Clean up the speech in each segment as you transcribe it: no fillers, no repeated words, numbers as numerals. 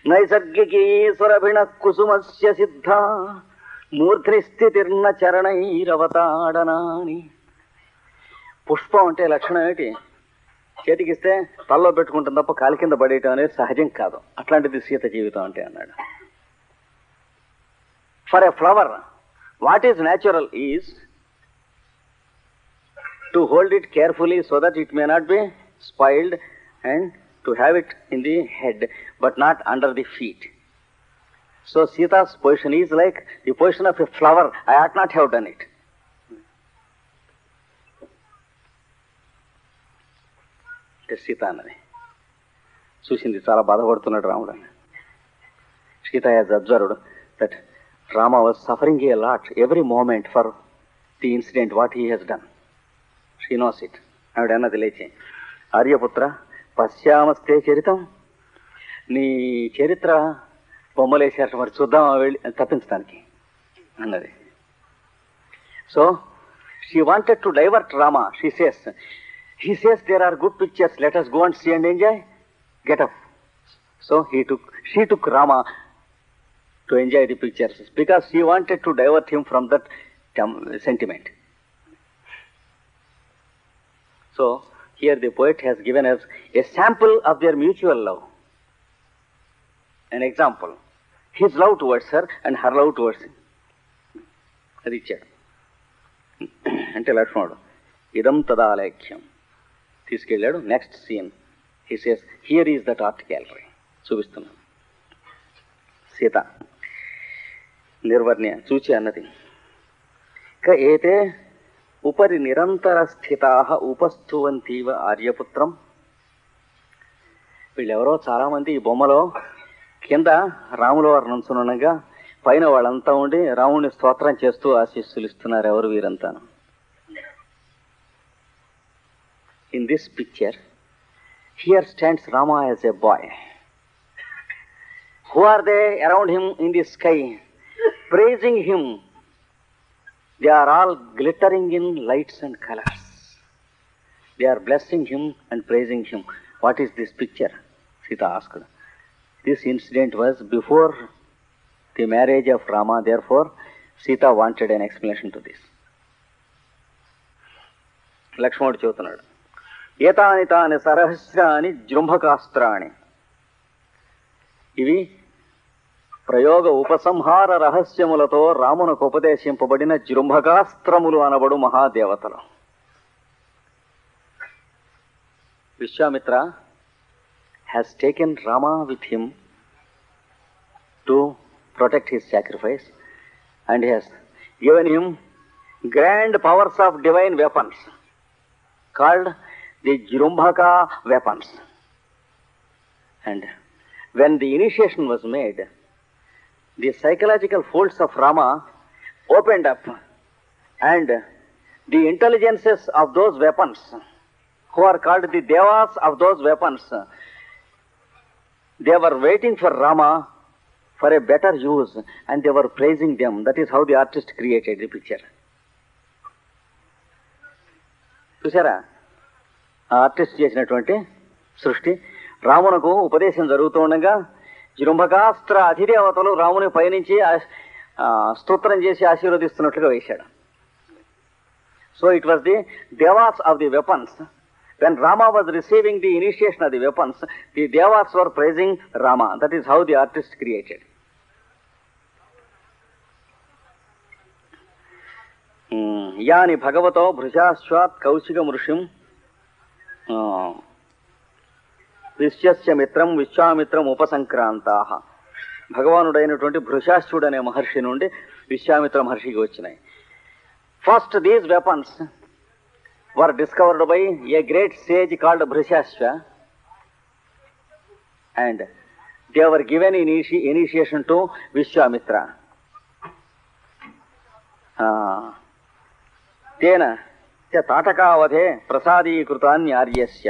నైసర్గికీ సురభిణ కుసుమస్య సిద్ధ మూర్ధ్ని స్థితిర్న చరణైరవతాడనాని. పుష్పం అంటే లక్షణం ఏంటి? చేతికిస్తే తల్లో పెట్టుకుంటుంది తప్ప కాలి కింద పడేయటం అనేది సహజం కాదు. అట్లాంటిది సీత జీవితం అంటే అన్నాడు. For a flower what is natural is to hold it carefully so that it may not be spoiled and to have it in the head but not under the feet. So Sita's position is like the position of a flower. I ought not have done it. Sita అన్నది చూసింది, చాలా బాధపడుతున్నాడు రాముడు అని. Sita has observed that Rama was suffering a lot every moment for the incident what he has done. She knows it. ఆవిడ అన్నది లేచి, ఆర్యపుత్ర పశ్యామస్తే చరితం, నీ చరిత్ర బొమ్మలేసారు, మరి చూద్దాం వెళ్ళి తప్పించడానికి అన్నది. So she wanted to divert Rama. He says there are good pictures, let us go and see and enjoy. Get up. So she took Rama to enjoy the pictures because she wanted to divert him from that sentiment. So here the poet has given us a sample of their mutual love, an example. His love towards her and her love towards him. అది ఇచ్చాడు. అంటే లక్ష్మణుడు ఇదం తదాలేఖ్యం తీసుకెళ్ళాడు. Next scene he says here is that art gallery. చూపిస్తున్నాను. సీత నిర్వర్ణ్య చూచి అన్నది, క ఏతే ఉపరి నిరంతర స్థితా ఉపస్థువంతీవ ఆర్యపుత్రం. వీళ్ళెవరో చాలామంది ఈ బొమ్మలో కింద రాముల వారు నుంచునుండగా పైన వాళ్ళంతా ఉండి రాముడిని స్తోత్రం చేస్తూ ఆశీస్సులు ఇస్తున్నారు. ఎవరు వీరంతాను? In this picture, here stands Rama as a boy. Who are they around him in the sky, praising him? They are all glittering in lights and colors. They are blessing him and praising him. What is this picture? Sita asked. This incident was before the marriage of Rama, therefore Sita wanted an explanation to this. లక్ష్మణుడు చెబుతున్నాడు, ఏతాని తాని సరహస్రాని జృంభకాస్త్రాణి. ఇవి ప్రయోగ ఉపసంహార రహస్యములతో రామునకు ఉపదేశింపబడిన జృంభకాస్త్రములు అనబడు మహాదేవతలు. Vishwamitra has taken Rama with him to protect his sacrifice and has given him grand powers of divine weapons called the Jrumbhaka weapons. And when the initiation was made, the psychological folds of Rama opened up and the intelligences of those weapons, who are called the devas of those weapons, they were waiting for Rama for a better use and they were praising them. That is how the artist created the picture. చూసారా artist చేసినటువంటి సృష్టి? రామునకు ఉపదేశం జరుగుతూ ఉండగా జృంభకాస్త్ర అధిదేవతలు రాముని పైనుంచి స్తోత్రం చేసి ఆశీర్వదిస్తున్నట్లుగా వేశాడు. So it was the devas of the weapons. When Rama was receiving the initiation of the weapons, the devas were praising Rama. That is how the artist created. యాని భగవతో భృశాశ్వాత్ కౌశికమృషిం విశ్వస్య మిత్రం విశ్వామిత్రం ఉపసంక్రాంతాః. భగవానుడైనటువంటి భృశాశ్వుడు అనే మహర్షి నుండి విశ్వామిత్ర మహర్షికి వచ్చినాయి. First these weapons were discovered by a great sage called Bhrishashva, and they were given initiation to Vishwamitra. Tena తాటకావధే ప్రసాదీకృతాన్యార్యస్య.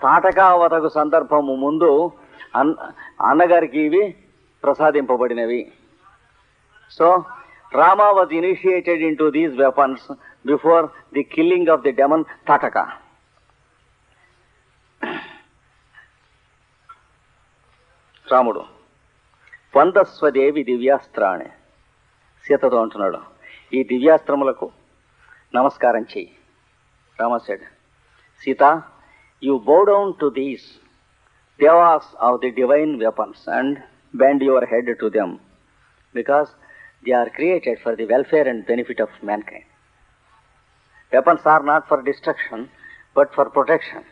తాటకావధకు సందర్భము ముందు అన్నగారికి ఇవి ప్రసాదింపబడినవి. So Rama was initiated into these weapons before the killing of the demon Tataka. రాముడు వందస్వదేవి దివ్యాస్త్రాణి సీతతో అంటున్నాడు, ఈ దివ్యాస్త్రములకు నమస్కారం చెయ్యి. Rama said, Sita, you bow down to these devas of the divine weapons and bend your head to them because they are created for the welfare and benefit of mankind. Weapons are not for destruction but for protection.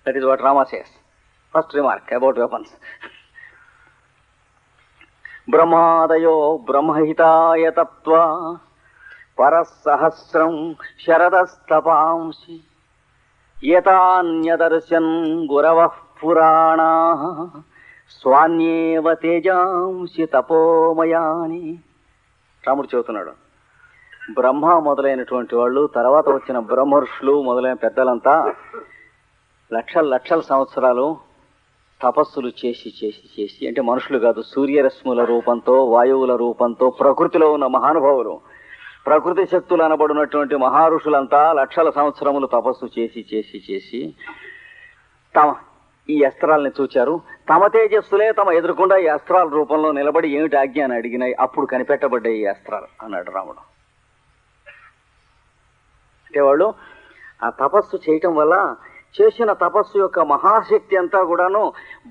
That is what Rama says. First remark about weapons. Brahmadayo brahmahitaya tattva parasahasram sharadastapamsi yatanyadarshan guravah purana స్వాన్యేవ తేజాంసి తపోమయాని. రాముడు చెబుతున్నాడు, బ్రహ్మ మొదలైనటువంటి వాళ్ళు, తర్వాత వచ్చిన బ్రహ్మర్షులు మొదలైన పెద్దలంతా లక్షల లక్షల సంవత్సరాలు తపస్సులు చేసి చేసి చేసి, అంటే మనుషులు కాదు, సూర్యరశ్ముల రూపంతో, వాయువుల రూపంతో, ప్రకృతిలో ఉన్న మహానుభావులు, ప్రకృతి శక్తులు అనబడినటువంటి మహారుషులంతా లక్షల సంవత్సరములు తపస్సు చేసి చేసి చేసి తమ ఈ అస్త్రాలని చూచారు. తమ తేజస్సులే తమ ఎదురుకుండా ఈ అస్త్రాల రూపంలో నిలబడి ఏమిటి ఆజ్ఞ అని అడిగినాయి. అప్పుడు కనిపెట్టబడ్డాయి ఈ అస్త్రాలు అన్నాడు రాముడు. అంటే వాళ్ళు ఆ తపస్సు చేయటం వల్ల చేసిన తపస్సు యొక్క మహాశక్తి అంతా కూడాను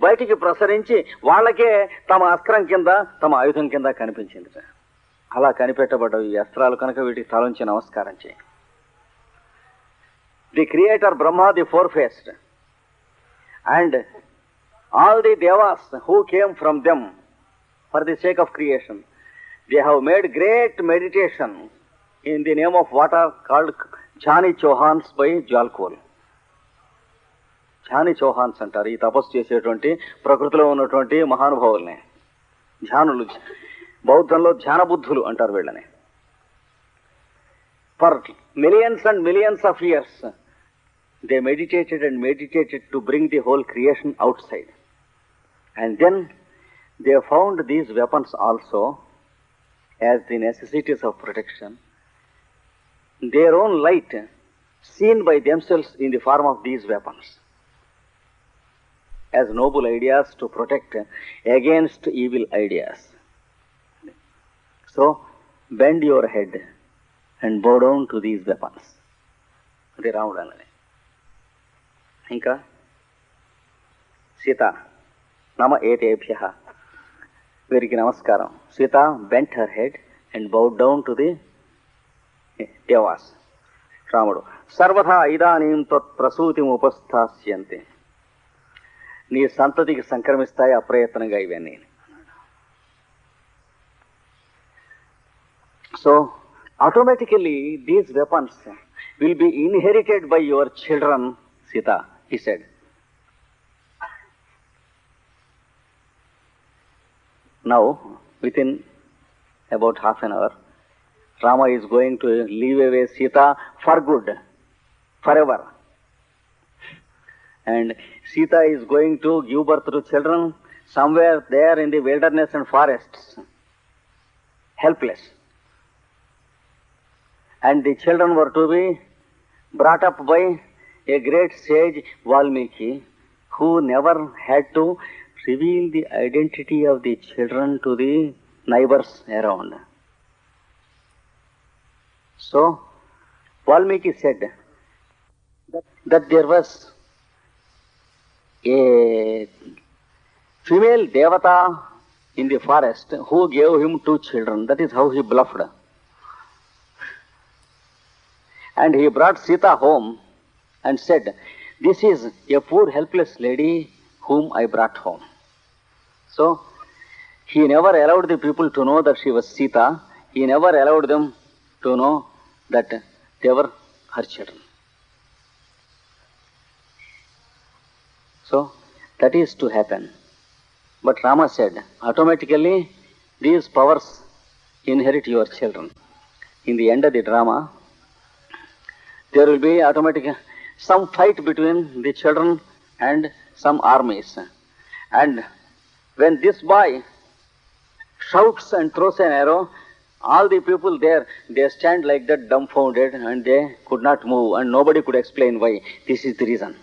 బయటికి ప్రసరించి వాళ్ళకే తమ అస్త్రం కింద, తమ ఆయుధం కింద కనిపించింది. అలా కనిపెట్టబడ్డవి ఈ అస్త్రాలు కనుక వీటికి తలంచి నమస్కారం చేయి. The creator Brahma, the four faced, and all the devas who came from them for the sake of creation, they have made great meditation in the name of what are called Jhani Chauhans by Jalkol. Jhani Chauhans అంటారు ఈ తపస్సు చేసేటువంటి ప్రకృతిలో ఉన్నటువంటి మహానుభావుల్ని. ధ్యానులు, బౌద్ధంలో ధ్యాన బుద్ధులు అంటారు వీళ్ళని. For millions and millions of years they meditated and meditated to bring the whole creation outside. And then they found these weapons also as the necessities of protection. Their own light seen by themselves in the form of these weapons as noble ideas to protect against evil ideas. So bend your head and bow down to these weapons. అది రాముడు అన్నది. ఇంకా సీత, నమ ఏతేభ్య, వీరికి నమస్కారం. Sita bent her head and bowed down to the devas. రాముడు, సర్వథా ఇదానీం త్వత్ప్రసూతిం ఉపస్థాస్యంతే, నీ సంతతికి సంక్రమిస్తాయి అప్రయత్నంగా ఇవన్నీ. So automatically these weapons will be inherited by your children, Sita, he said. Now, within about half an hour, Rama is going to leave away Sita for good, forever. And Sita is going to give birth to children somewhere there in the wilderness and forests, helpless. And the children were to be brought up by a great sage, Valmiki, who never had to reveal the identity of the children to the neighbors around. So, Valmiki said that there was a female devata in the forest who gave him 2 children. That is how he bluffed. And he brought Sita home and said, this is a poor helpless lady whom I brought home. So, he never allowed the people to know that she was Sita. He never allowed them to know that they were her children. So, that is to happen. But Rama said, automatically these powers inherit your children. In the end of the drama, there will be automatic some fight between the children and some armies. And when this boy shouts and throws an arrow, all the people there, they stand like that dumbfounded and they could not move and nobody could explain why. This is the reason.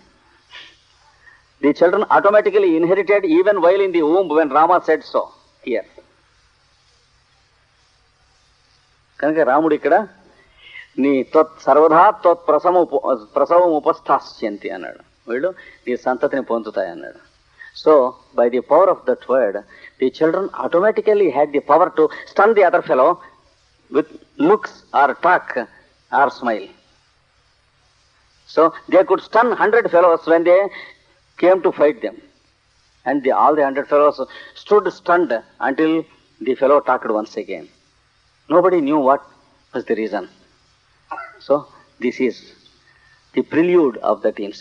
The children automatically inherited even while in the womb when Rama said so here. కనుక రాముడు ఇక్కడ నీ సర్వదా ప్రసవం ఉపస్థాస్యంతి అన్నాడు. వీళ్ళు నీ సంతతిని పొందుతాయి అన్నాడు. So by the power of that word the children automatically had the power to stun the other fellow with looks or talk or smile. So they could stun 100 fellows when they came to fight them. And all the 100 fellows stood stunned until the fellow talked once again. Nobody knew what was the reason. So this is the prelude of that incident.